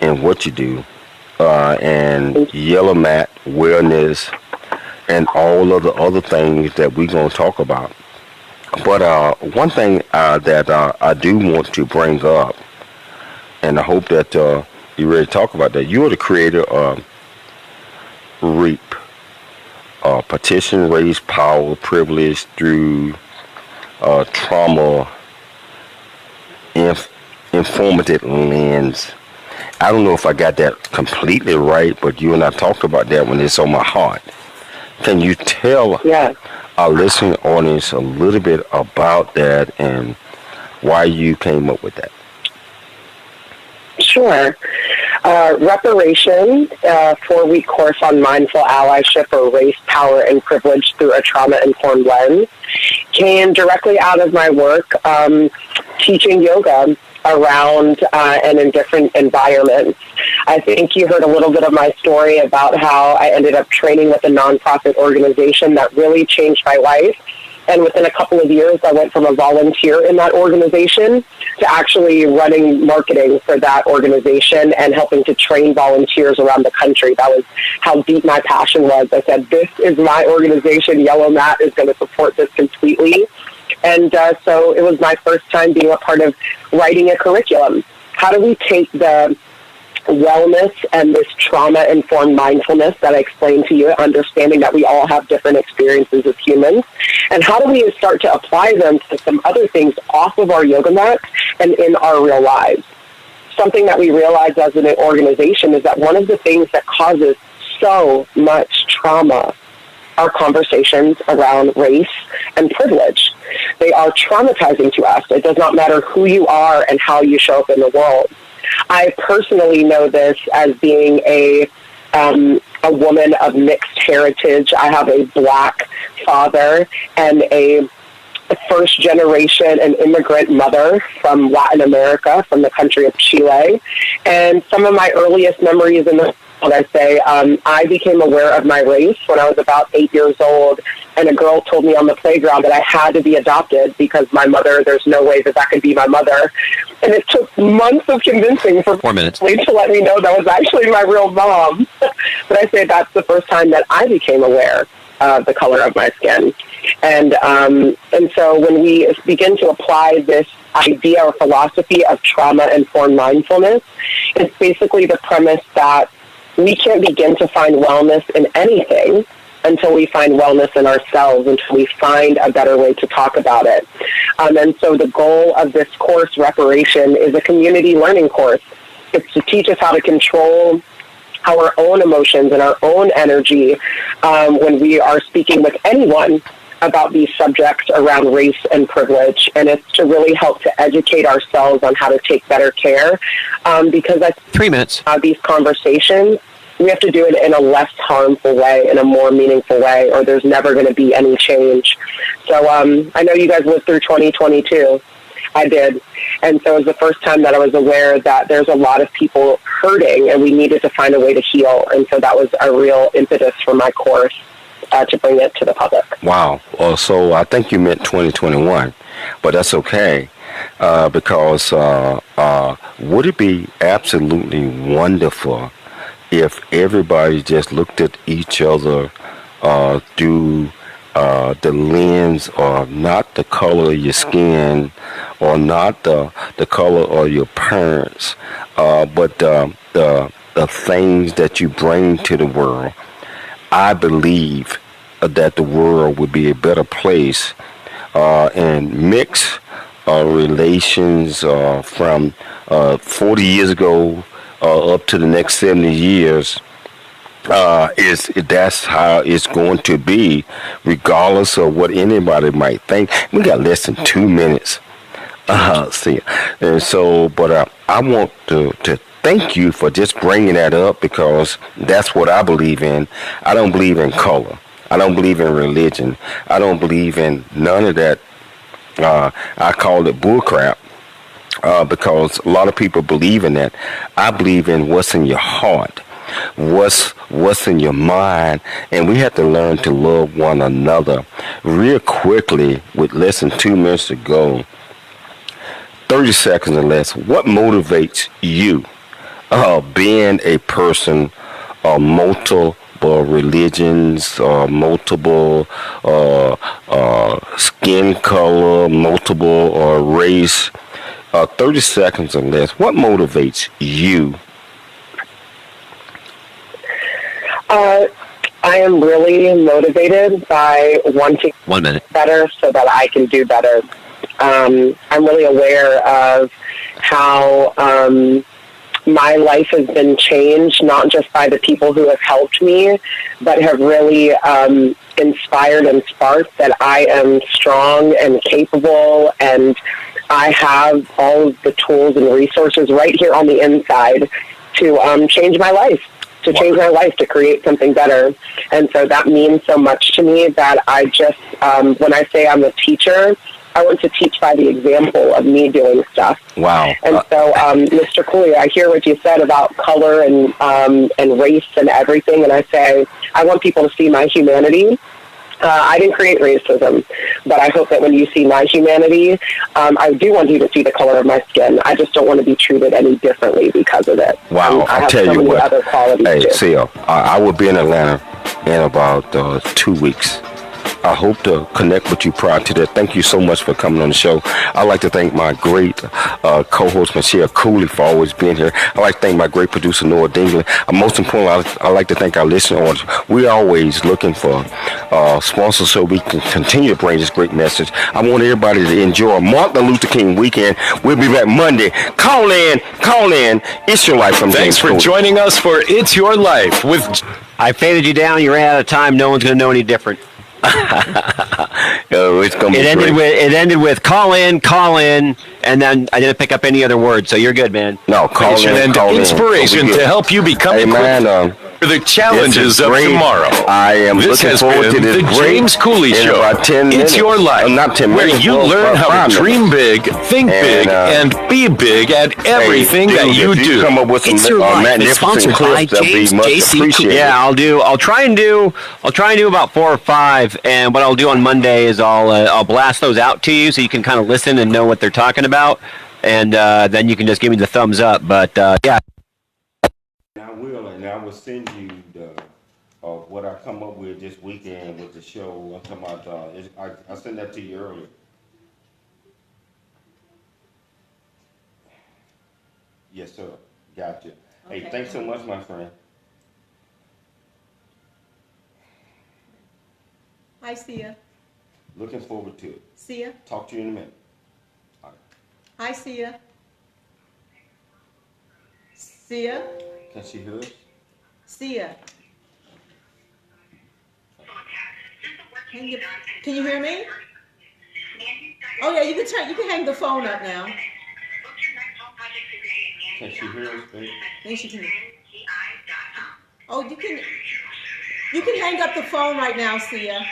and what you do, and Yellow Mat, wellness, and all of the other things that we're going to talk about. But one thing that I do want to bring up, and I hope that you ready to talk about that, you are the creator of REAP, Petition Raise Power Privilege Through Trauma Informative Lens. I don't know if I got that completely right, but you and I talked about that when it's on my heart. Can you tell our listening audience a little bit about that and why you came up with that? Sure. Reparation, 4-week course on mindful allyship or race, power, and privilege through a trauma-informed lens, came directly out of my work teaching yoga around and in different environments. I think you heard a little bit of my story about how I ended up training with a nonprofit organization that really changed my life. And within a couple of years, I went from a volunteer in that organization to actually running marketing for that organization and helping to train volunteers around the country. That was how deep my passion was. I said, this is my organization. Yellow Mat is going to support this completely. And so it was my first time being a part of writing a curriculum. How do we take the wellness and this trauma-informed mindfulness that I explained to you, understanding that we all have different experiences as humans, and how do we start to apply them to some other things off of our yoga mats and in our real lives. Something that we realize as an organization is that one of the things that causes so much trauma are conversations around race and privilege. They are traumatizing to us. It does not matter who you are and how you show up in the world. I personally know this as being a woman of mixed heritage. I have a Black father and a first generation and immigrant mother from Latin America, from the country of Chile. And some of my earliest memories in the world, I say, I became aware of my race when I was about 8 years old, and a girl told me on the playground that I had to be adopted because my mother, there's no way that could be my mother. And it took months of convincing for 4 minutes to let me know that was actually my real mom. But I say that's the first time that I became aware of the color of my skin. And so when we begin to apply this idea or philosophy of trauma-informed mindfulness, it's basically the premise that we can't begin to find wellness in anything until we find wellness in ourselves, until we find a better way to talk about it. And so the goal of this course, Reparation, is a community learning course. It's to teach us how to control our own emotions and our own energy when we are speaking with anyone about these subjects around race and privilege. And it's to really help to educate ourselves on how to take better care. Because 3 minutes. These conversations, we have to do it in a less harmful way, in a more meaningful way, or there's never going to be any change. So I know you guys lived through 2022. I did. And so it was the first time that I was aware that there's a lot of people hurting and we needed to find a way to heal. And so that was a real impetus for my course to bring it to the public. Wow. So I think you meant 2021, but that's okay because would it be absolutely wonderful if everybody just looked at each other through the lens of not the color of your skin or not the color of your parents, but the things that you bring to the world? I believe that the world would be a better place, and mix relations from 40 years ago up to the next 70 years. That's how it's going to be, regardless of what anybody might think. We got less than 2 minutes. And so, but I want to thank you for just bringing that up, because that's what I believe in. I don't believe in color. I don't believe in religion. I don't believe in none of that. I call it bullcrap. Because a lot of people believe in that. I believe in what's in your heart, what's in your mind, and we have to learn to love one another. Real quickly, with less than 2 minutes to go, 30 seconds or less, what motivates you? Being a person of multiple religions, multiple skin color, multiple race. 30 seconds or less. What motivates you? I am really motivated by wanting 1 minute better so that I can do better. I'm really aware of how my life has been changed, not just by the people who have helped me, but have really inspired and sparked that I am strong and capable, and I have all of the tools and resources right here on the inside to change my life, to create something better. And so that means so much to me that I just, when I say I'm a teacher, I want to teach by the example of me doing stuff. Wow. And so, Mr. Cooley, I hear what you said about color and race and everything, and I say I want people to see my humanity. I didn't create racism, but I hope that when you see my humanity, I do want you to see the color of my skin. I just don't want to be treated any differently because of it. Wow, I I'll tell so you what. Other qualities hey, too. Siha, I will be in Atlanta in about 2 weeks. I hope to connect with you prior to that. Thank you so much for coming on the show. I'd like to thank my great co-host, Michelle Cooley, for always being here. I'd like to thank my great producer, Noah Dingley. Most importantly, I'd like to thank our listeners. We're always looking for sponsors so we can continue to bring this great message. I want everybody to enjoy Martin Luther King weekend. We'll be back Monday. Call in. It's Your Life from Thanks James for Cooley. joining us for It's Your Life with... I faded you down. You ran out of time. No one's going to know any different. It's gonna be it ended with call in, and then I didn't pick up any other words. So you're good, man. No, call in. Inspiration to help you become equipped for the challenges of tomorrow. I am looking forward to this the James Cooley Show. About 10 minutes. It's Your Life, not 10 where minutes, you learn how to dream big, think big, and be big at everything that you do. Come up with some It's Your Life is sponsored by James J.C. Cooley. Yeah, I'll try and do about 4 or 5, and what I'll do on Monday is I'll blast those out to you so you can kind of listen and know what they're talking about, and then you can just give me the thumbs up. But yeah. And I will send you what I come up with this weekend with the show. I'm talking about, I sent that to you earlier. Yes, sir. Gotcha. Okay. Hey, thanks so much, my friend. Hi, Siha. Looking forward to it. Siha. Talk to you in a minute. All right. Hi, Siha. Siha. Can she hear us? Siha. Can you hear me? Oh yeah, you can hang the phone up now. Can she hear us, baby? Then she can. Oh, you can hang up the phone right now, Siha.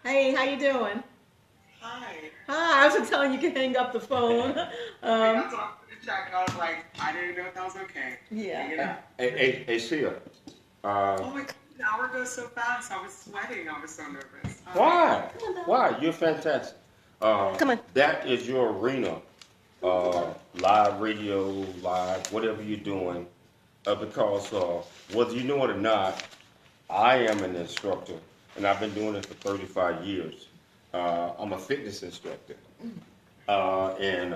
Hey, how you doing? Hi. Hi, I was just telling you can hang up the phone. I was like, I didn't know if that was okay. Yeah. Hey, Siha. Oh my God, the hour goes so fast. I was sweating. I was so nervous. Why? Why? You're fantastic. Come on. That is your arena. Live radio, live, whatever you're doing. Because whether you know it or not, I am an instructor, and I've been doing it for 35 years. I'm a fitness instructor. And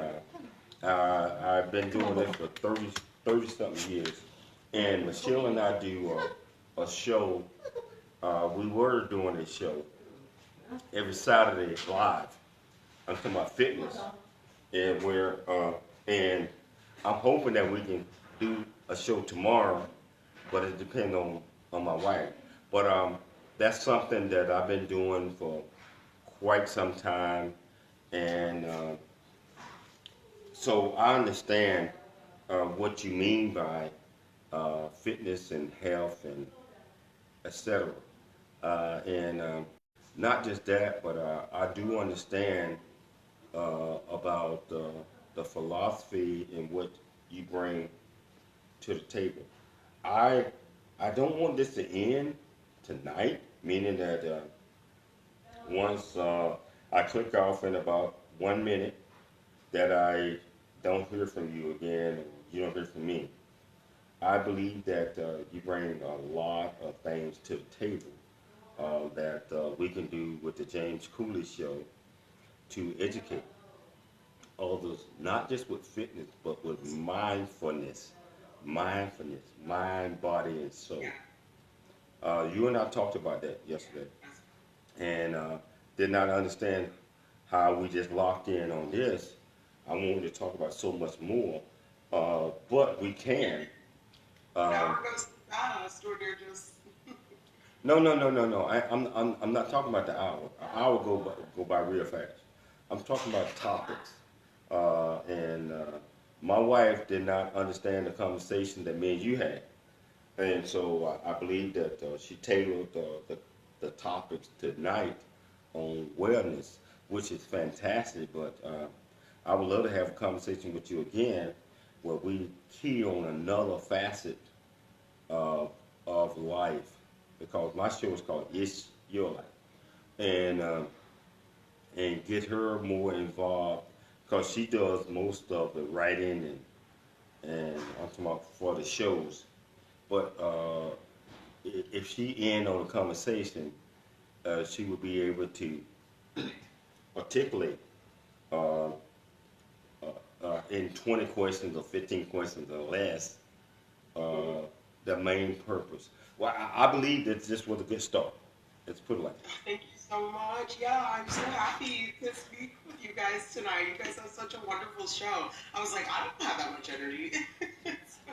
I've been doing this for 30-something years. And Michelle and I do a show. We were doing a show every Saturday live. I'm talking about fitness. And I'm hoping that we can do a show tomorrow, but it depends on my wife. But that's something that I've been doing for quite some time. And so I understand what you mean by fitness and health and etc. And not just that, but I do understand about the philosophy and what you bring to the table. I don't want this to end tonight, meaning that once I click off in about 1 minute, that I don't hear from you again, and you don't hear from me. I believe that you bring a lot of things to the table that we can do with the James Cooley Show to educate others, not just with fitness, but with mindfulness, mind, body, and soul. You and I talked about that yesterday, and did not understand how we just locked in on this. I wanted to talk about so much more, but we can. No. I'm not talking about the hour. An hour go by real fast. I'm talking about topics. And my wife did not understand the conversation that me and you had. And so I believe that she tailored the topics tonight on wellness, which is fantastic. But I would love to have a conversation with you again where we key on another facet of life, because my show is called It's Your Life. And get her more involved, because she does most of the writing and I'm talking about for the shows. But if if she end on a conversation, she would be able to articulate in 20 questions or 15 questions or less the main purpose. Well, I believe that this was a good start. Let's put it like that. Thank you so much. Yeah, I'm so happy to speak with you guys tonight. You guys have such a wonderful show. I was like, I don't have that much energy.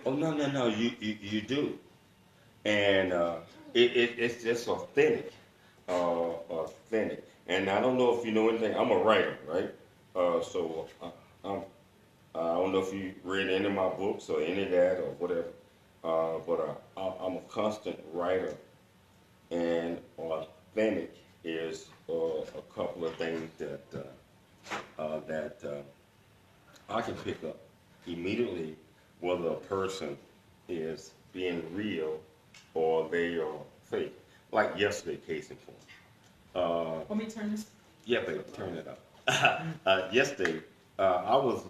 Oh, no, you do. And it's just authentic. Authentic. And I don't know if you know anything. I'm a writer, right? So I don't know if you read any of my books or any of that or whatever. But I'm a constant writer. And authentic is a couple of things that I can pick up immediately whether a person is being real or they are fake. Like yesterday, case in point. Let me turn this. Yeah, baby, turn it up. Yesterday, I was